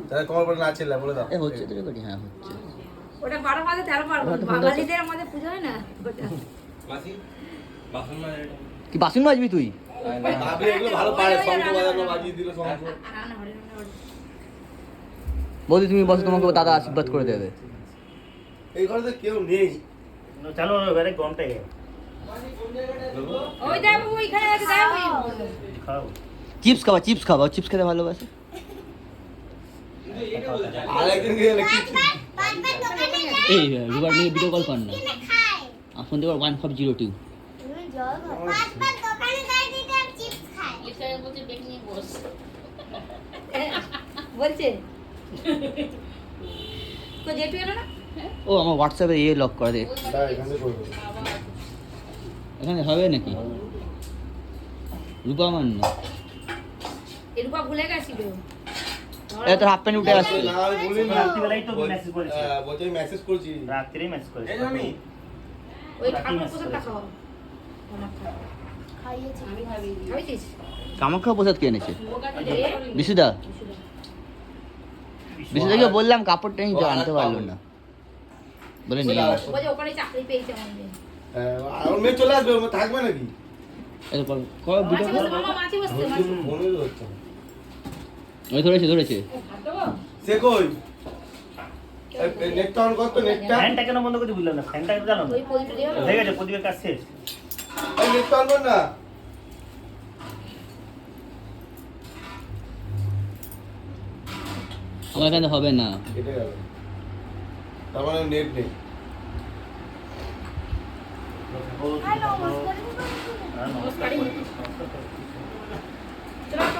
তাহলে কমল পরে নাচে বলে দাও। হচ্ছে তো রেকর্ডিং, হ্যাঁ হচ্ছে। ওটা 12 মাসে 13 পার্বণ, বাঙালিদের আমাদের পূজা হয় না ওটা। মাসি বাসন মানে কি বাসন মাজবি তুই? ভাবি এগুলো ভালো পারে, শঙ্খ বাজানো বাজিয়ে দিল শঙ্খ। রান্না হরে রান্না হরে। বৌদি তুমি বসো, তোমাকে দাদা আশীর্বাদ করে দেবে। এই ঘরে তো কেউ নেই। চলো এবারে গমটা গে ওই দেখো ওইখানে আছে, দেখো খাও। চিপস খাবা, চিপস খাবা, চিপস খেতে ভালোবাসে। আরেকদিন গেলে কি এই রুবার নিয়ে ভিডিও কল কর না, ফোন দেবার 1502। বলছে তো জেঠু এলো না? ও আমার হোয়াটসঅ্যাপে ইয়ে লক করে দে, দাঁড়া এখানে করব। এখানে হবে নাকি? রূপা মান্য এরূপা ভুলে গেছিল। এ তো হাফ প্যান্ট উঠে আসছে। না আমি বলিনি, রাত্রিবেলাই তো মেসেজ করেছি। বলছি আমি মেসেজ করেছি। রাত্রেই মেসেজ করেছি। ওই ঠাকুর প্রসাদটা খাও। আমি খাইয়েছি। কামাখ্যা প্রসাদ কে এনেছে? রে, বিশুদা, বিশুদাকে বললাম কাপড়টা নিয়ে ও, আনতে আর পারলো পাবো না, বলে নিয়ে আসো। বলছে ওখানে চাকরি পেয়েছে আমাদের। আর মেয়ে চলে আসবে, ওর থাকবে নাকি? এরপর কবে ভিডিও মাছি বসছে, মামা মাছি বসছে, মাছি। মনেরও হচ্ছে না। ওই ধরেছে ধরেছে। ভাত দেবো? সে কই? নেটটা অন কর তো, নেটটা। ফ্যানটা কেন বন্ধ করতে বুঝলাম না। ফ্যানটা একটু জানো ওই পবিত্র দিয়ে হয়ে গেছে, প্রদীপের কাজ শেষ। এই নেটটা অন কর না। আমার এখানে হবে না। কেটে গেল। তার মানে নেট নেই। নমস্কার। নমস্কার। নমস্কার। চলো।